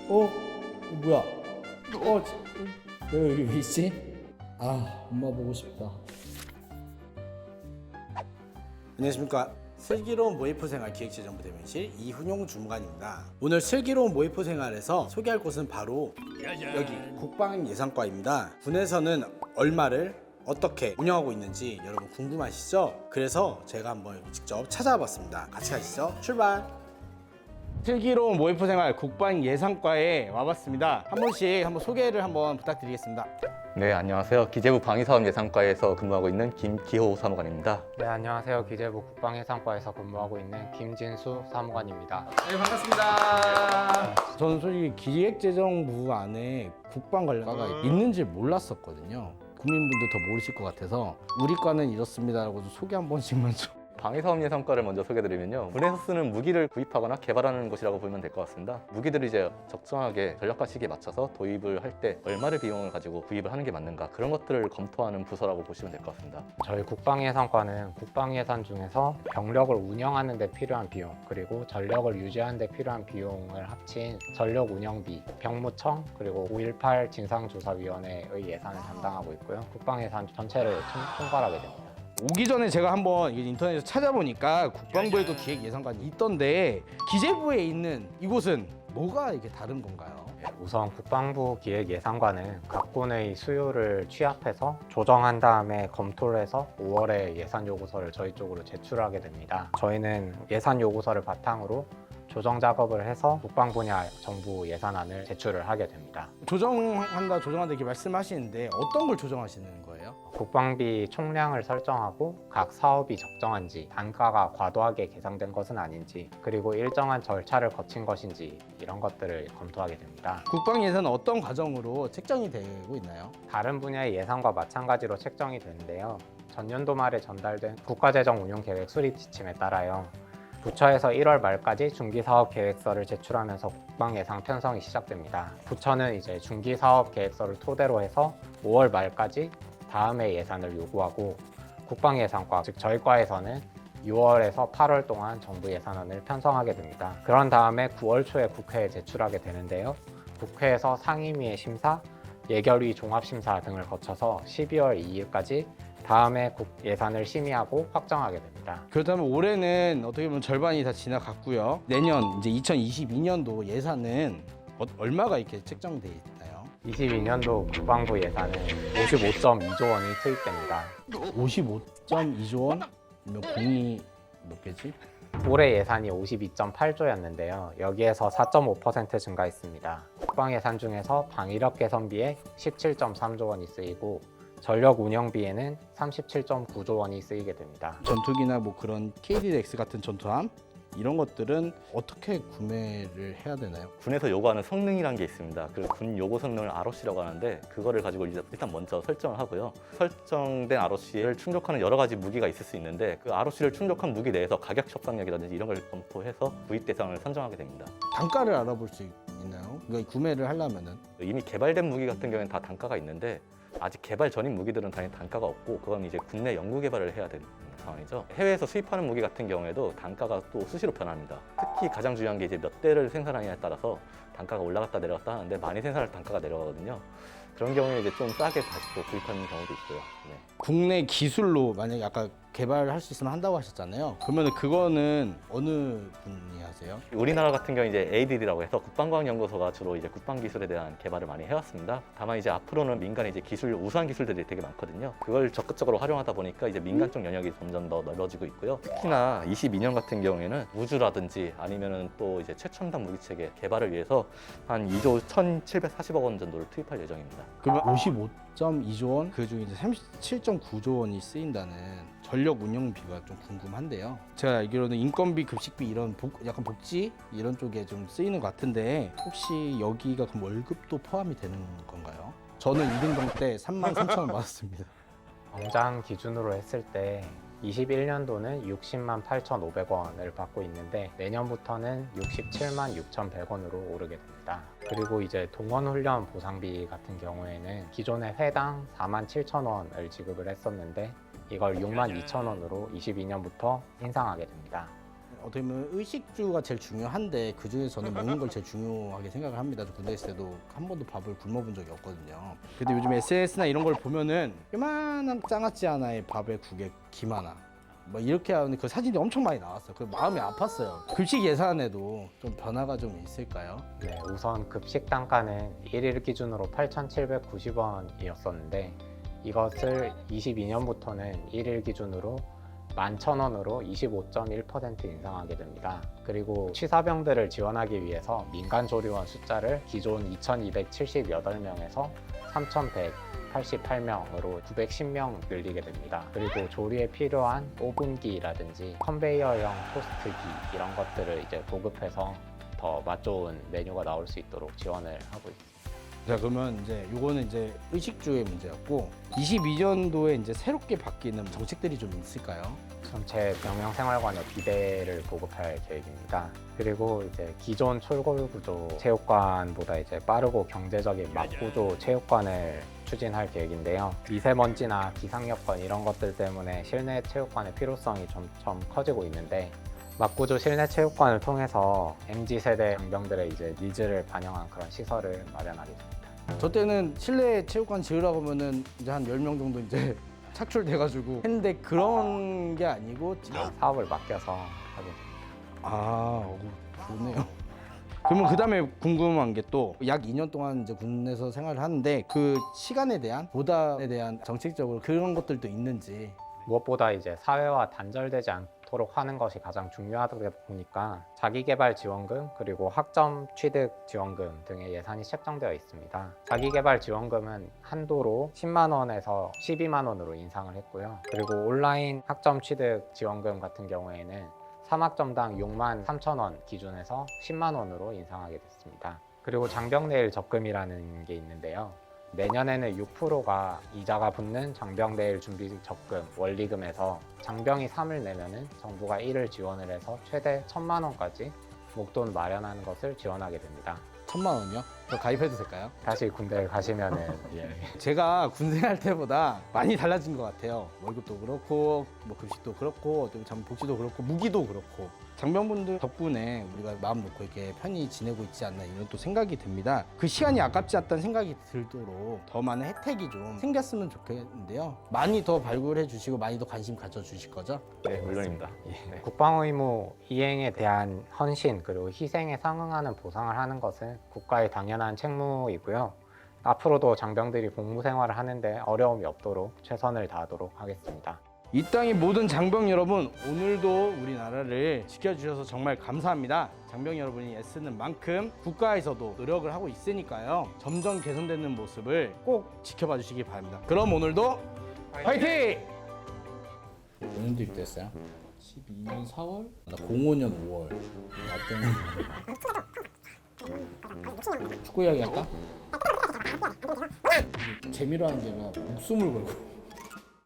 뭐야? 왜 여기 왜 있지? 아, 엄마 보고 싶다. 안녕하십니까. 슬기로운 모의고생활 기획재정부 대면실 이훈용 주무관입니다. 오늘 슬기로운 모의고생활에서 소개할 곳은 바로 여기 국방예산과입니다. 군에서는 얼마를 어떻게 운영하고 있는지 여러분 궁금하시죠? 그래서 제가 한번 직접 찾아봤습니다. 같이 가시죠. 출발! 슬기로운 모의고생활 국방예산과에 와봤습니다. 한 분씩 한번 소개를 한번 부탁드리겠습니다. 네, 안녕하세요. 기재부 방위사업예산과에서 근무하고 있는 김기호 사무관입니다. 네, 안녕하세요. 기재부 국방예산과에서 근무하고 있는 김진수 사무관입니다. 네, 반갑습니다. 저는 솔직히 기획재정부 안에 국방 관련과가 있는지 몰랐었거든요. 국민분들 더 모르실 것 같아서 우리 과는 이렇습니다라고 소개 한 번씩만 좀. 방위사업예산과를 먼저 소개드리면요. 군에서 쓰는 무기를 구입하거나 개발하는 곳이라고 보면 될 것 같습니다. 무기들을 이제 적정하게 전략과 시기에 맞춰서 도입을 할 때 얼마의 비용을 가지고 구입을 하는 게 맞는가 그런 것들을 검토하는 부서라고 보시면 될 것 같습니다. 저희 국방예산과는 국방예산 중에서 병력을 운영하는 데 필요한 비용, 그리고 전력을 유지하는 데 필요한 비용을 합친 전력 운영비, 병무청, 그리고 5.18 진상조사위원회의 예산을 담당하고 있고요. 국방예산 전체를 총괄하게 됩니다. 오기 전에 제가 한번 인터넷에서 찾아보니까 국방부에도 기획예산관이 있던데 기재부에 있는 이곳은 뭐가 이렇게 다른 건가요? 우선 국방부 기획예산관은 각 군의 수요를 취합해서 조정한 다음에 검토를 해서 5월에 예산 요구서를 저희 쪽으로 제출하게 됩니다. 저희는 예산 요구서를 바탕으로 조정 작업을 해서 국방 분야 정부 예산안을 제출을 하게 됩니다. 조정한다 이렇게 말씀하시는데 어떤 걸 조정하시는 거예요? 국방비 총량을 설정하고 각 사업이 적정한지, 단가가 과도하게 계상된 것은 아닌지, 그리고 일정한 절차를 거친 것인지 이런 것들을 검토하게 됩니다. 국방 예산은 어떤 과정으로 책정이 되고 있나요? 다른 분야의 예산과 마찬가지로 책정이 되는데요. 전년도 말에 전달된 국가재정운용계획 수립 지침에 따라요. 부처에서 1월 말까지 중기사업계획서를 제출하면서 국방예산 편성이 시작됩니다. 부처는 이제 중기사업계획서를 토대로 해서 5월 말까지 다음해 예산을 요구하고, 국방예산과, 즉 저희 과에서는 6월에서 8월 동안 정부 예산안을 편성하게 됩니다. 그런 다음에 9월 초에 국회에 제출하게 되는데요. 국회에서 상임위의 심사, 예결위 종합심사 등을 거쳐서 12월 2일까지 다음에 예산을 심의하고 확정하게 됩니다. 그렇다면 올해는 어떻게 보면 절반이 다 지나갔고요. 내년 이제 2022년도 예산은 얼마가 이렇게 책정돼 있나요? 22년도 국방부 예산은 55.2조 원이 투입됩니다. 55.2조 원? 그러면 공이 몇 개지? 올해 예산이 52.8조였는데요. 여기에서 4.5% 증가했습니다. 국방 예산 중에서 방위력 개선비에 17.3조 원이 쓰이고, 전력 운영비에는 37.9조 원이 쓰이게 됩니다. 전투기나 뭐 그런 KD-X 같은 전투함 이런 것들은 어떻게 구매를 해야 되나요? 군에서 요구하는 성능이라는 게 있습니다. 그 군 요구 성능을 ROC라고 하는데 그거를 가지고 일단 먼저 설정을 하고요. 설정된 ROC를 충족하는 여러 가지 무기가 있을 수 있는데 그 ROC를 충족한 무기 내에서 가격 협상력이라든지 이런 걸 검토해서 구입 대상을 선정하게 됩니다. 단가를 알아볼 수 있나요? 이거 구매를 하려면은 이미 개발된 무기 같은 경우에는 다 단가가 있는데 아직 개발 전인 무기들은 당연히 단가가 없고 그건 이제 국내 연구 개발을 해야 되는 상황이죠. 해외에서 수입하는 무기 같은 경우에도 단가가 또 수시로 변합니다. 특히 가장 중요한 게 이제 몇 대를 생산하느냐에 따라서 단가가 올라갔다 내려갔다 하는데 많이 생산할 단가가 내려가거든요. 그런 경우에 이제 좀 싸게 다시 또 구입하는 경우도 있고요. 네. 국내 기술로 만약에 아까 개발할 수 있으면 한다고 하셨잖아요. 그러면 그거는 어느 분이 하세요? 우리나라 같은 경우 이제 ADD라고 해서 국방과학연구소가 주로 이제 국방 기술에 대한 개발을 많이 해왔습니다. 다만 이제 앞으로는 민간에 이제 우수한 기술들이 되게 많거든요. 그걸 적극적으로 활용하다 보니까 이제 민간 쪽 영역이 점점 더 넓어지고 있고요. 특히나 22년 같은 경우에는 우주라든지 아니면은 또 이제 최첨단 무기 체계 개발을 위해서 한 2조 1,740억 원 정도를 투입할 예정입니다. 그러면 55.2조 원, 그 중에 이제 37.9조 원이 쓰인다는 전력 운영비가 좀 궁금한데요. 제가 알기로는 인건비, 급식비 이런 약간 복지 이런 쪽에 좀 쓰이는 것 같은데 혹시 여기가 그럼 월급도 포함이 되는 건가요? 저는 2등병 때 33,000원 받았습니다. 병장 기준으로 했을 때 21년도는 60만 8,500원을 받고 있는데 내년부터는 67만 6,100원으로 오르게 됩니다. 그리고 이제 동원훈련 보상비 같은 경우에는 기존에 회당 4만 7,000원을 지급을 했었는데 이걸 6만 2,000원으로 22년부터 인상하게 됩니다. 어떻게 보면 의식주가 제일 중요한데 그 중에서 저는 먹는 걸 제일 중요하게 생각을 합니다. 저 군대 있을 때도 한 번도 밥을 굶어본 적이 없거든요. 근데 요즘 SNS나 이런 걸 보면은 요만한 장아찌 하나에 밥에 국에 김 하나 뭐 이렇게 하는 그 사진이 엄청 많이 나왔어요. 그 마음이 아팠어요. 급식 예산에도 좀 변화가 좀 있을까요? 네, 우선 급식 단가는 1일 기준으로 8,790원이었었는데 이것을 22년부터는 1일 기준으로 11,000원으로 25.1% 인상하게 됩니다. 그리고 취사병들을 지원하기 위해서 민간조리원 숫자를 기존 2,278명에서 3,188명으로 910명 늘리게 됩니다. 그리고 조리에 필요한 오븐기라든지 컨베이어형 토스트기 이런 것들을 이제 보급해서 더 맛 좋은 메뉴가 나올 수 있도록 지원을 하고 있습니다. 자, 그러면 이제 요거는 이제 의식주의 문제였고 22년도에 이제 새롭게 바뀌는 정책들이 좀 있을까요? 전체 병명생활관에 비대를 보급할 계획입니다. 그리고 이제 기존 철골 구조 체육관보다 이제 빠르고 경제적인 막구조 체육관을 추진할 계획인데요. 미세먼지나 기상 여건 이런 것들 때문에 실내 체육관의 필요성이 점점 커지고 있는데 막구조 실내 체육관을 통해서 MZ세대 장병들의 이제 니즈를 반영한 그런 시설을 마련하게 됩니다. 저 때는 실내 체육관 지으라고 하면은 이제 한 10명 정도 이제 착출돼가지고 했는데 그런 게 아니고 사업을 맡겨서 하게 됩니다. 좋네요. 그러면 그 다음에 궁금한 게 또 약 2년 동안 이제 군에서 생활을 하는데 그 시간에 대한 보답에 대한 정책적으로 그런 것들도 있는지. 무엇보다 이제 사회와 단절되지 않도록 하는 것이 가장 중요하다 보니까 자기개발 지원금 그리고 학점 취득 지원금 등의 예산이 책정되어 있습니다. 자기개발 지원금은 한도로 10만 원에서 12만 원으로 인상을 했고요. 그리고 온라인 학점 취득 지원금 같은 경우에는 3학점당 6만 3천 원 기준에서 10만 원으로 인상하게 됐습니다. 그리고 장병내일 적금이라는 게 있는데요. 내년에는 6%가 이자가 붙는 장병내일 준비 적금 원리금에서 장병이 3을 내면은 정부가 1을 지원을 해서 최대 1,000만 원까지 목돈 마련하는 것을 지원하게 됩니다. 1,000만 원이요? 저 가입해도 될까요? 다시 군대에 가시면은 예. 제가 군생할 때보다 많이 달라진 것 같아요. 월급도 그렇고 뭐 급식도 그렇고 또 복지도 그렇고 무기도 그렇고 장병분들 덕분에 우리가 마음 놓고 이렇게 편히 지내고 있지 않나 이런 또 생각이 듭니다. 그 시간이 아깝지 않다는 생각이 들도록 더 많은 혜택이 좀 생겼으면 좋겠는데요. 많이 더 발굴해 주시고 많이 더 관심 가져 주실 거죠? 네, 물론입니다. 네. 국방 의무 이행에 대한 헌신 그리고 희생에 상응하는 보상을 하는 것은 국가의 당연한 책무이고요. 앞으로도 장병들이 복무 생활을 하는데 어려움이 없도록 최선을 다하도록 하겠습니다. 이 땅의 모든 장병 여러분, 오늘도 우리나라를 지켜주셔서 정말 감사합니다. 장병 여러분이 애쓰는 만큼 국가에서도 노력을 하고 있으니까요. 점점 개선되는 모습을 꼭 지켜봐 주시기 바랍니다. 그럼 오늘도 화이팅! 오늘도 입대했어요? 12년 4월? 나 05년 5월. 나 때는 축구 이야기 할까? 재미로 하는 게 아니라 목숨을 걸고